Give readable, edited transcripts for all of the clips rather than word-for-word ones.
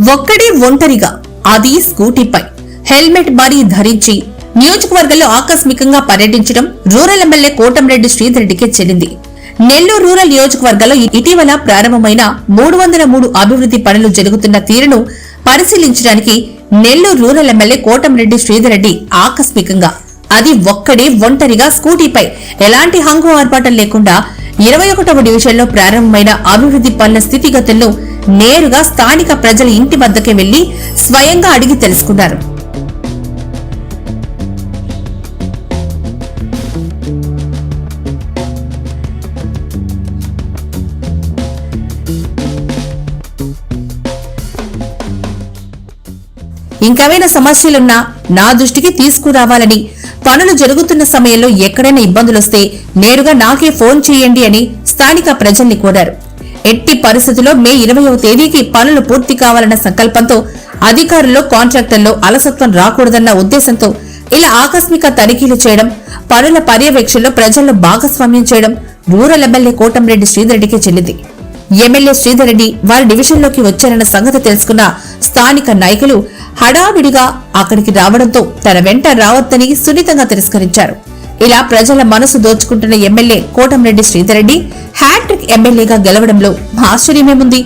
ఒక్కడే ఒంటరిగా, అది స్కూటీపై హెల్మెట్ మరీ ధరించి నియోజకవర్గంలో ఆకస్మికంగా పర్యటించడం రూరల్ ఎమ్మెల్యే కోటంరెడ్డి శ్రీధర్ రెడ్డికే చెల్లింది. నెల్లూరు రూరల్ నియోజకవర్గంలో ఇటీవల ప్రారంభమైన 303 అభివృద్ధి పనులు జరుగుతున్న తీరును పరిశీలించడానికి నెల్లూరు రూరల్ ఎమ్మెల్యే కోటంరెడ్డి శ్రీధర్ రెడ్డి ఆకస్మికంగా, అది ఒక్కడే ఒంటరిగా స్కూటీపై ఎలాంటి హంగు ఆర్పాటం లేకుండా 21వ డివిజన్లో ప్రారంభమైన అభివృద్ధి పనుల స్థితిగతులను నేరుగా స్థానిక ప్రజల ఇంటి వద్దకే వెళ్లి స్వయంగా అడిగి తెలుసుకున్నారు. ఇంకేమైనా సమస్యలున్నా నా దృష్టికి తీసుకురావాలని, పనులు జరుగుతున్న సమయంలో ఎక్కడైనా ఇబ్బందులొస్తే నేరుగా నాకే ఫోన్ చేయండి అని స్థానిక ప్రజల్ని కోరారు. ఎట్టి పరిస్థితుల్లో మే 20వ తేదీకి పనులు పూర్తి కావాలన్న సంకల్పంతో అధికారుల్లో, కాంట్రాక్టర్లో అలసత్వం రాకూడదన్న ఉద్దేశంతో ఇలా ఆకస్మిక తనిఖీలు చేయడం, పనుల పర్యవేక్షణలో ప్రజల్లో భాగస్వామ్యం చేయడం రూరల్ ఎమ్మెల్యే కోటంరెడ్డి శ్రీధర్ రెడ్డికి చెల్లింది. ఎమ్మెల్యే శ్రీధర్ రెడ్డి వారి డివిజన్లోకి వచ్చారన్న సంగతి తెలుసుకున్న స్థానిక నాయకులు హడావిడిగా అక్కడికి రావడంతో తన వెంట రావద్దని సున్నితంగా తిరస్కరించారు. ఇలా ప్రజల మనసు దోచుకుంటున్న ఎమ్మెల్యే కోటంరెడ్డి శ్రీధర్ రెడ్డి హ్యాట్రిక్ ఎమ్మెల్యేగా గెలవడంలో ఆశ్చర్యమేముంది?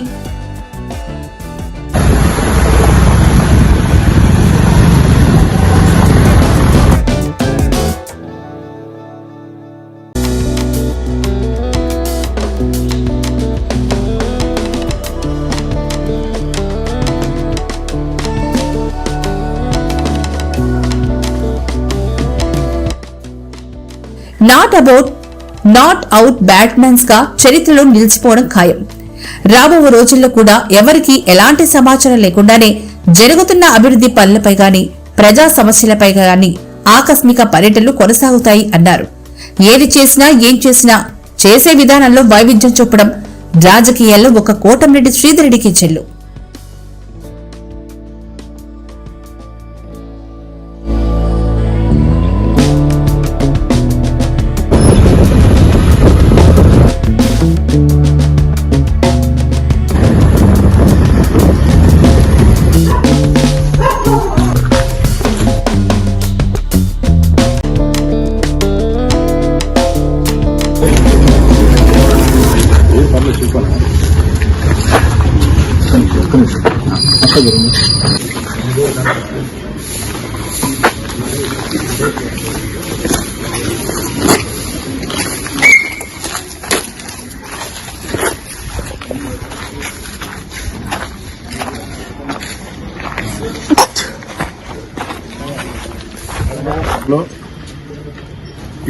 నాట్ అవుట్ బ్యాట్స్మెన్స్ గా చరిత్రలో నిలిచిపోవడం ఖాయం. రాబో రోజుల్లో కూడా ఎవరికీ ఎలాంటి సమాచారం లేకుండానే జరుగుతున్న అభివృద్ధి పనులపై గాని, ప్రజా సమస్యలపై గాని ఆకస్మిక పర్యటనలు కొనసాగుతాయి అన్నారు. ఏది చేసినా, ఏం చేసినా చేసే విధానంలో వైవిధ్యం చూపడం రాజకీయాల్లో ఒక కోటంరెడ్డి శ్రీధర్ రెడ్డికి చెల్లు.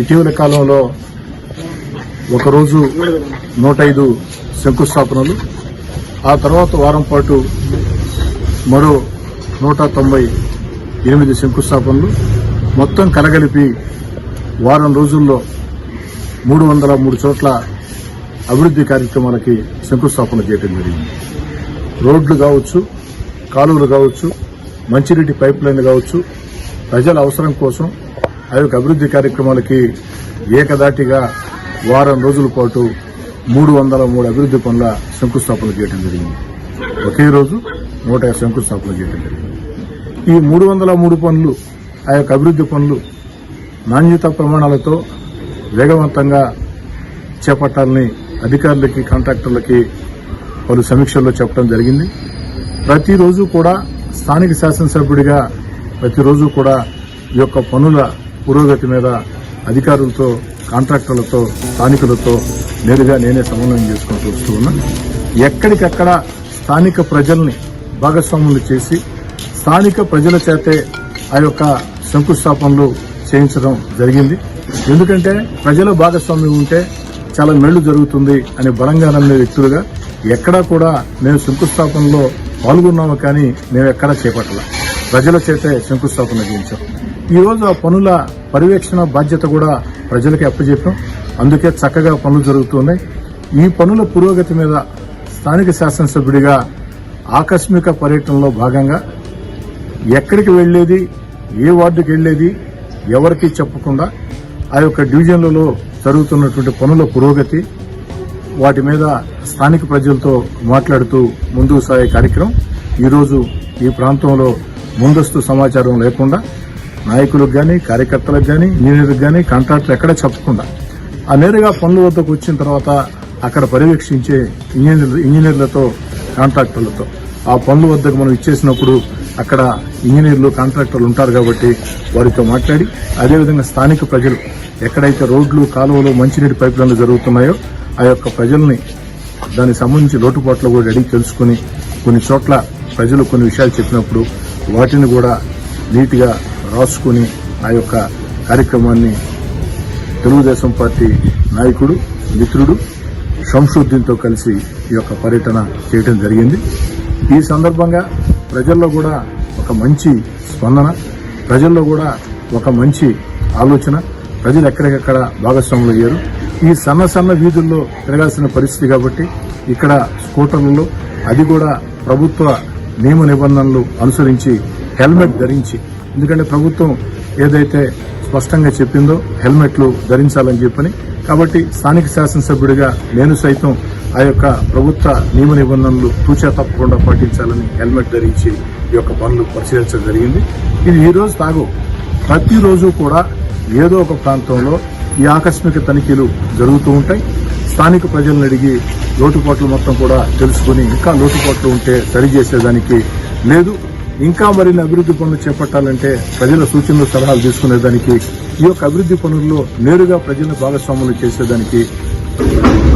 ఇటీవల కాలంలో ఒకరోజు 105 శంకుస్థాపనలు, ఆ తర్వాత వారం పాటు మరో 198 శంకుస్థాపనలు, మొత్తం కలగలిపి వారం రోజుల్లో 303 చోట్ల అభివృద్ధి కార్యక్రమాలకి శంకుస్థాపన చేయడం జరిగింది. రోడ్లు కావచ్చు, కాలువలు కావచ్చు, మంచినీటి పైప్ లైన్లు కావచ్చు, ప్రజల అవసరం కోసం ఆ యొక్క అభివృద్ధి కార్యక్రమాలకి ఏకదాటిగా వారం రోజుల పాటు 303 అభివృద్ధి పనుల శంకుస్థాపన చేయడం జరిగింది. ఒకే రోజు 100 శంకుస్థాపన చేయడం జరిగింది. ఈ 303 పనులు, ఆ యొక్క అభివృద్ధి పనులు నాణ్యత ప్రమాణాలతో వేగవంతంగా చేపట్టాలని అధికారులకి, కాంట్రాక్టర్లకి పలు సమీక్షల్లో చెప్పడం జరిగింది. ప్రతిరోజు కూడా స్థానిక శాసనసభ్యుడిగా ప్రతిరోజు కూడా ఈ యొక్క పనుల పురోగతి మీద అధికారులతో, కాంట్రాక్టర్లతో, స్థానికులతో నేరుగా నేనే సమన్వయం చేసుకుంటూ వస్తూ ఉన్నా. ఎక్కడికక్కడ స్థానిక ప్రజల్ని భాగస్వాములు చేసి స్థానిక ప్రజల చేతే ఆ యొక్క శంకుస్థాపనలు చేయించడం జరిగింది. ఎందుకంటే ప్రజల భాగస్వామ్యం ఉంటే చాలా మేళ్లు జరుగుతుంది అని బలంగా నమ్మే వ్యక్తులుగా ఎక్కడా కూడా మేము శంకుస్థాపనలో పాల్గొన్నాము, కానీ మేము ఎక్కడా చేపట్టాల, ప్రజల చేతే శంకుస్థాపన చేయించాం. ఈ రోజు ఆ పనుల పర్యవేక్షణ బాధ్యత కూడా ప్రజలకి అప్పచెప్పాం. అందుకే చక్కగా పనులు జరుగుతున్నాయి. ఈ పనుల పురోగతి మీద స్థానిక శాసనసభ్యుడిగా ఆకస్మిక పర్యటనలో భాగంగా ఎక్కడికి వెళ్లేది, ఏ వార్డుకి వెళ్లేది ఎవరికీ చెప్పకుండా ఆ యొక్క డివిజన్లలో జరుగుతున్నటువంటి పనుల పురోగతి, వాటి మీద స్థానిక ప్రజలతో మాట్లాడుతూ ముందుకు సాగే కార్యక్రమం ఈరోజు ఈ ప్రాంతంలో ముందస్తు సమాచారం లేకుండా నాయకులకు గాని, కార్యకర్తలకు గాని, ఇంజనీర్లకు గాని, కాంట్రాక్టర్ ఎక్కడా చెప్పకుండా ఆ నేరుగా పనుల వద్దకు వచ్చిన తర్వాత అక్కడ పర్యవేక్షించే ఇంజనీర్లతో, కాంట్రాక్టర్లతో ఆ పనుల వద్దకు మనం ఇచ్చేసినప్పుడు అక్కడ ఇంజనీర్లు, కాంట్రాక్టర్లు ఉంటారు కాబట్టి వారితో మాట్లాడి, అదేవిధంగా స్థానిక ప్రజలు ఎక్కడైతే రోడ్లు, కాలువలు, మంచినీటి పైప్ లైన్లు జరుగుతున్నాయో ఆ యొక్క ప్రజల్ని దానికి సంబంధించి లోటుపాట్లు కూడా అడిగి తెలుసుకుని కొన్ని చోట్ల ప్రజలు కొన్ని విషయాలు చెప్పినప్పుడు వాటిని కూడా నీట్గా రాసుకుని ఆ యొక్క కార్యక్రమాన్ని తెలుగుదేశం పార్టీ నాయకుడు, మిత్రుడు షంషుద్దీన్తో కలిసి ఈ యొక్క పర్యటన చేయడం జరిగింది. ఈ సందర్భంగా ప్రజల్లో కూడా ఒక మంచి స్పందన, ప్రజల్లో కూడా ఒక మంచి ఆలోచన, ప్రజలు ఎక్కడికెక్కడ భాగస్వాములు అయ్యారు. ఈ సన్న సన్న వీధుల్లో తిరగాల్సిన పరిస్థితి కాబట్టి ఇక్కడ స్కూటర్లలో, అది కూడా ప్రభుత్వ నియమ నిబంధనలు అనుసరించి హెల్మెట్ ధరించి, ఎందుకంటే ప్రభుత్వం ఏదైతే స్పష్టంగా చెప్పిందో హెల్మెట్లు ధరించాలని చెప్పని, కాబట్టి స్థానిక శాసనసభ్యుడిగా నేను సైతం ఆ యొక్క ప్రభుత్వ నియమ నిబంధనలు తూచా తప్పకుండా పాటించాలని హెల్మెట్ ధరించి ఈ యొక్క పనులు పరిశీలించడం జరిగింది. ఇది ఈ రోజు తాగు, ప్రతిరోజు కూడా ఏదో ఒక ప్రాంతంలో ఈ ఆకస్మిక తనిఖీలు జరుగుతూ ఉంటాయి. స్థానిక ప్రజలను అడిగి లోటుపాట్లు మొత్తం కూడా తెలుసుకుని ఇంకా లోటుపాట్లు ఉంటే సరిచేసేదానికి, లేదు ఇంకా మరిన్ని అభివృద్ది పనులు చేపట్టాలంటే ప్రజల సూచనలు, సలహాలు తీసుకునేదానికి, ఈ యొక్క అభివృద్ది పనుల్లో నేరుగా ప్రజలను భాగస్వాములు చేసేదానికి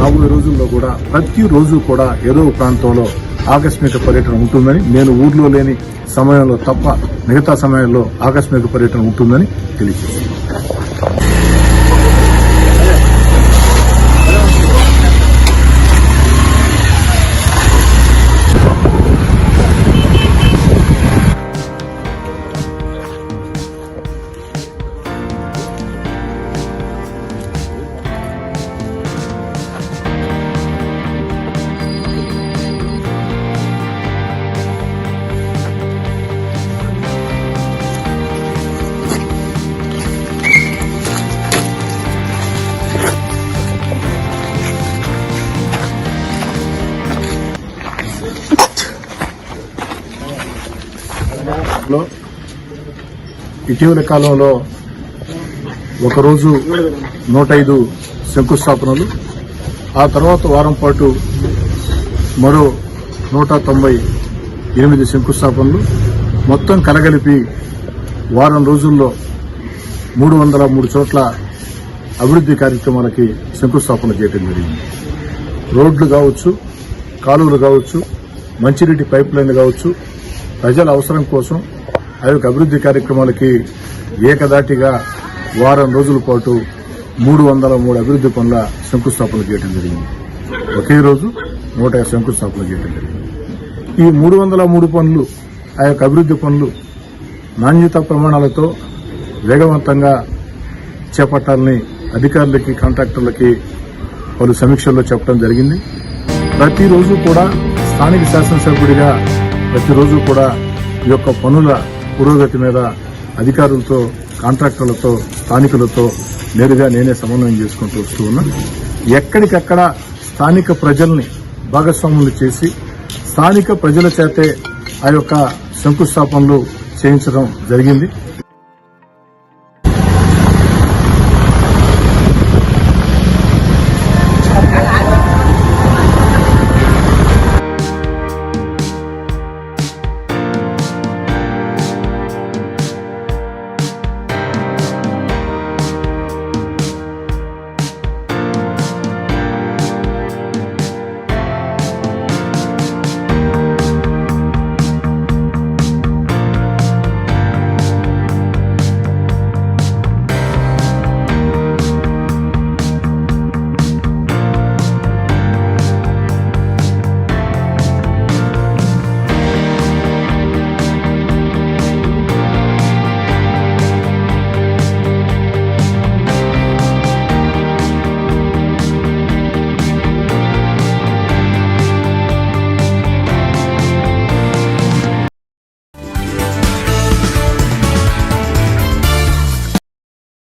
రాబోయే రోజుల్లో కూడా ప్రతిరోజు కూడా ఏదో ఒక ప్రాంతంలో ఆకస్మిక పర్యటన ఉంటుందని, నేను ఊర్లో లేని సమయంలో తప్ప మిగతా సమయాల్లో ఆకస్మిక పర్యటన ఉంటుందని తెలియజేస్తున్నాను. ఇటీవల కాలంలో ఒకరోజు 105 శంకుస్థాపనలు, ఆ తర్వాత వారం పాటు మరో 198 శంకుస్థాపనలు, మొత్తం కలగలిపి వారం రోజుల్లో 303 చోట్ల అభివృద్ది కార్యక్రమాలకి శంకుస్థాపన చేయడం జరిగింది. రోడ్లు కావచ్చు, కాలువలు కావచ్చు, మంచినీటి పైప్ లైన్లు కావచ్చు, ప్రజల అవసరం కోసం ఆ యొక్క అభివృద్ది కార్యక్రమాలకి ఏకదాటిగా వారం రోజుల పాటు 303 అభివృద్ది పనుల శంకుస్థాపన చేయడం జరిగింది. ఒకే రోజు 105 శంకుస్థాపన చేయడం జరిగింది. ఈ 303 పనులు, ఆ యొక్క అభివృద్ది పనులు నాణ్యత ప్రమాణాలతో వేగవంతంగా చేపట్టాలని అధికారులకి, కాంట్రాక్టర్లకి పలు సమీక్షల్లో చెప్పడం జరిగింది. ప్రతిరోజు కూడా స్థానిక శాసనసభ్యుడిగా ప్రతిరోజు కూడా ఈ యొక్క పనుల పురోగతి మీద అధికారులతో, కాంట్రాక్టర్లతో, స్థానికులతో నేరుగా నేనే సమన్వయం చేసుకుంటూ వస్తూ ఉన్నా. ఎక్కడికక్కడ స్థానిక ప్రజల్ని భాగస్వాములు చేసి స్థానిక ప్రజల చేతే ఆ యొక్క శంకుస్థాపనలు చేయించడం జరిగింది.